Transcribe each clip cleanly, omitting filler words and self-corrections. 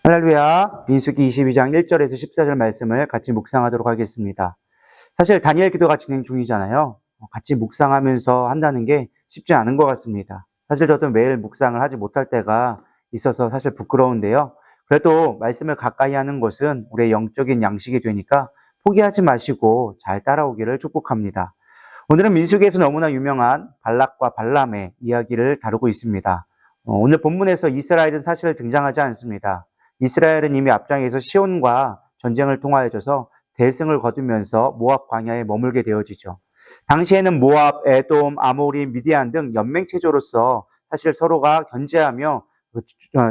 할렐루야. 민수기 22장 1절에서 14절 말씀을 같이 묵상하도록 하겠습니다. 사실 다니엘 기도가 진행 중이잖아요. 같이 묵상하면서 한다는 게 쉽지 않은 것 같습니다. 사실 저도 매일 묵상을 하지 못할 때가 있어서 사실 부끄러운데요. 그래도 말씀을 가까이 하는 것은 우리의 영적인 양식이 되니까 포기하지 마시고 잘 따라오기를 축복합니다. 오늘은 민수기에서 너무나 유명한 발락과 발람의 이야기를 다루고 있습니다. 오늘 본문에서 이스라엘은 사실 등장하지 않습니다. 이스라엘은 이미 앞장에서 시온과 전쟁을 통하여져서 대승을 거두면서 모압 광야에 머물게 되어지죠. 당시에는 모압, 에돔, 아모리, 미디안 등 연맹체제로서 사실 서로가 견제하며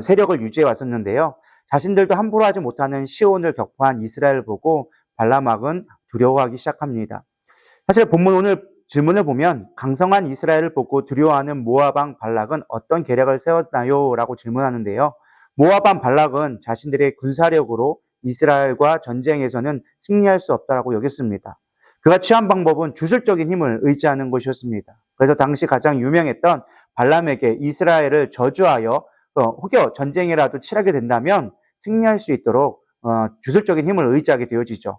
세력을 유지해 왔었는데요. 자신들도 함부로 하지 못하는 시온을 격파한 이스라엘을 보고 발람왕은 두려워하기 시작합니다. 사실 본문 오늘 질문을 보면 강성한 이스라엘을 보고 두려워하는 모압 왕 발락은 어떤 계략을 세웠나요? 라고 질문하는데요. 모압 왕 발락은 자신들의 군사력으로 이스라엘과 전쟁에서는 승리할 수 없다고 여겼습니다. 그가 취한 방법은 주술적인 힘을 의지하는 것이었습니다. 그래서 당시 가장 유명했던 발람에게 이스라엘을 저주하여 혹여 전쟁이라도 치르게 된다면 승리할 수 있도록 주술적인 힘을 의지하게 되어지죠.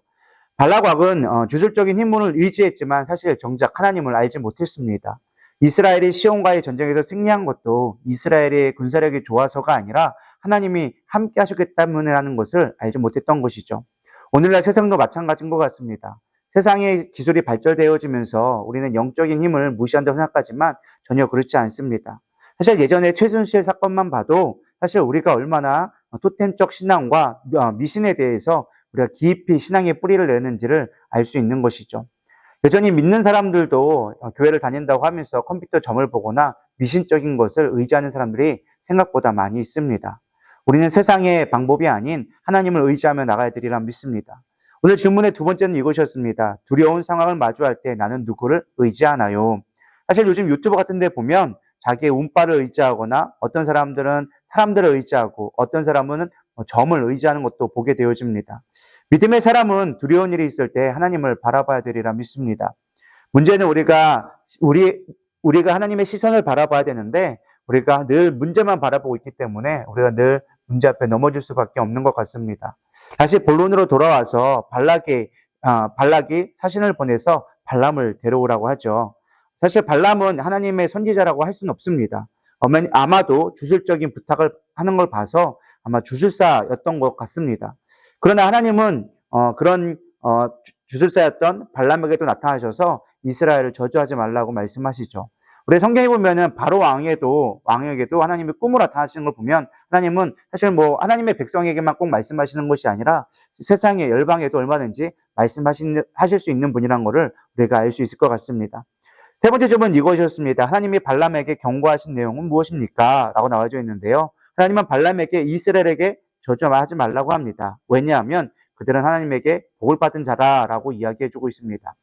발락왕은 주술적인 힘을 의지했지만 사실 정작 하나님을 알지 못했습니다. 이스라엘이 시온과의 전쟁에서 승리한 것도 이스라엘의 군사력이 좋아서가 아니라 하나님이 함께 하셨기 때문이라는 것을 알지 못했던 것이죠. 오늘날 세상도 마찬가지인 것 같습니다. 세상의 기술이 발전되어지면서 우리는 영적인 힘을 무시한다고 생각하지만 전혀 그렇지 않습니다. 사실 예전에 최순실 사건만 봐도 사실 우리가 얼마나 토템적 신앙과 미신에 대해서 우리가 깊이 신앙의 뿌리를 내는지를 알 수 있는 것이죠. 여전히 믿는 사람들도 교회를 다닌다고 하면서 컴퓨터 점을 보거나 미신적인 것을 의지하는 사람들이 생각보다 많이 있습니다. 우리는 세상의 방법이 아닌 하나님을 의지하며 나가야 되리라 믿습니다. 오늘 질문의 두 번째는 이것이었습니다. 두려운 상황을 마주할 때 나는 누구를 의지하나요? 사실 요즘 유튜브 같은 데 보면 자기의 운빨을 의지하거나 어떤 사람들은 사람들을 의지하고 어떤 사람은 점을 의지하는 것도 보게 되어집니다. 믿음의 사람은 두려운 일이 있을 때 하나님을 바라봐야 되리라 믿습니다. 문제는 우리가 하나님의 시선을 바라봐야 되는데 우리가 늘 문제만 바라보고 있기 때문에 우리가 늘 문제 앞에 넘어질 수밖에 없는 것 같습니다. 다시 본론으로 돌아와서 발락이 사신을 보내서 발람을 데려오라고 하죠. 사실 발람은 하나님의 선지자라고 할 수는 없습니다. 아마도 주술적인 부탁을 하는 걸 봐서 아마 주술사였던 것 같습니다. 그러나 하나님은 그런 주술사였던 발람에게도 나타나셔서 이스라엘을 저주하지 말라고 말씀하시죠. 우리 성경에 보면은 바로 왕에게도 하나님의 꿈으로 나타나시는 걸 보면 하나님은 사실 하나님의 백성에게만 꼭 말씀하시는 것이 아니라 세상의 열방에도 얼마든지 말씀하실 수 있는 분이라는 것을 우리가 알 수 있을 것 같습니다. 세 번째 점은 이것이었습니다. 하나님이 발람에게 경고하신 내용은 무엇입니까? 라고 나와져 있는데요. 하나님은 발람에게 이스라엘에게 저주하지 말라고 합니다. 왜냐하면 그들은 하나님에게 복을 받은 자라라고 이야기해주고 있습니다.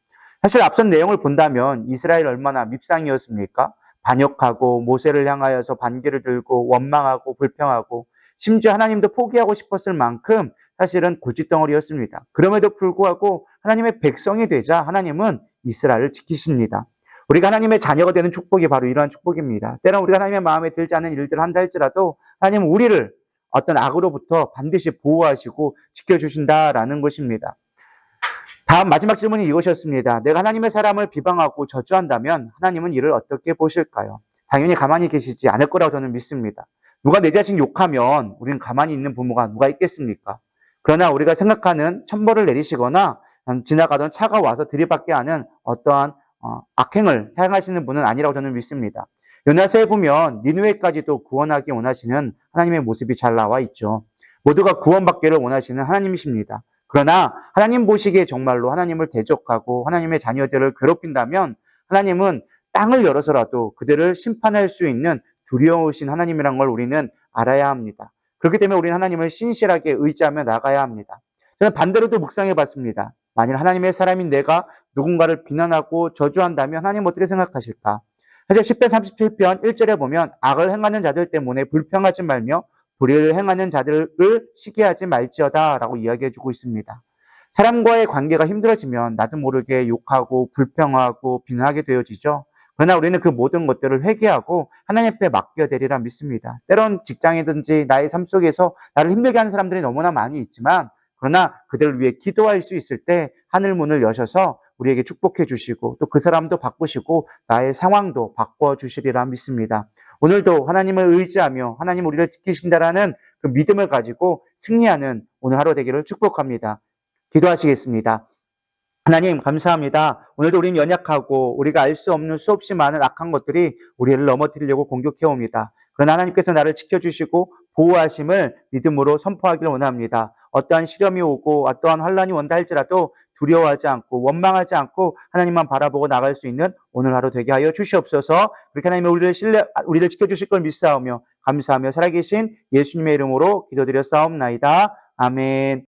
사실 앞선 내용을 본다면 이스라엘 얼마나 밉상이었습니까? 반역하고 모세를 향하여서 반기를 들고 원망하고 불평하고 심지어 하나님도 포기하고 싶었을 만큼 사실은 골칫덩어리였습니다. 그럼에도 불구하고 하나님의 백성이 되자 하나님은 이스라엘을 지키십니다. 우리가 하나님의 자녀가 되는 축복이 바로 이러한 축복입니다. 때론 우리가 하나님의 마음에 들지 않은 일들을 한다 할지라도 하나님은 우리를 어떤 악으로부터 반드시 보호하시고 지켜주신다라는 것입니다. 다음 마지막 질문이 이것이었습니다. 내가 하나님의 사람을 비방하고 저주한다면 하나님은 이를 어떻게 보실까요? 당연히 가만히 계시지 않을 거라고 저는 믿습니다. 누가 내 자식 욕하면 우리는 가만히 있는 부모가 누가 있겠습니까? 그러나 우리가 생각하는 천벌을 내리시거나 지나가던 차가 와서 들이받게 하는 어떠한 악행을 행하시는 분은 아니라고 저는 믿습니다. 요나서에 보면 니느웨까지도 구원하기 원하시는 하나님의 모습이 잘 나와 있죠. 모두가 구원받기를 원하시는 하나님이십니다. 그러나 하나님 보시기에 정말로 하나님을 대적하고 하나님의 자녀들을 괴롭힌다면 하나님은 땅을 열어서라도 그들을 심판할 수 있는 두려우신 하나님이란 걸 우리는 알아야 합니다. 그렇기 때문에 우리는 하나님을 신실하게 의지하며 나가야 합니다. 저는 반대로도 묵상해 봤습니다. 만일 하나님의 사람인 내가 누군가를 비난하고 저주한다면 하나님 어떻게 생각하실까? 사실 10편 37편 1절에 보면 악을 행하는 자들 때문에 불평하지 말며 불의를 행하는 자들을 시기하지 말지어다 라고 이야기해주고 있습니다. 사람과의 관계가 힘들어지면 나도 모르게 욕하고 불평하고 비난하게 되어지죠. 그러나 우리는 그 모든 것들을 회개하고 하나님 앞에 맡겨야되리라 믿습니다. 때론 직장이든지 나의 삶 속에서 나를 힘들게 하는 사람들이 너무나 많이 있지만 그러나 그들을 위해 기도할 수 있을 때 하늘 문을 여셔서 우리에게 축복해 주시고 또 그 사람도 바꾸시고 나의 상황도 바꿔주시리라 믿습니다. 오늘도 하나님을 의지하며 하나님 우리를 지키신다라는 그 믿음을 가지고 승리하는 오늘 하루 되기를 축복합니다. 기도하시겠습니다. 하나님 감사합니다. 오늘도 우리는 연약하고 우리가 알 수 없는 수없이 많은 악한 것들이 우리를 넘어뜨리려고 공격해 옵니다. 그러나 하나님께서 나를 지켜주시고 보호하심을 믿음으로 선포하기를 원합니다. 어떠한 시련이 오고 어떠한 환란이 온다 할지라도 두려워하지 않고 원망하지 않고 하나님만 바라보고 나갈 수 있는 오늘 하루 되게 하여 주시옵소서. 그렇게 하나님의 우리를 지켜주실 걸 믿사오며 감사하며 살아계신 예수님의 이름으로 기도드려 싸움나이다. 아멘.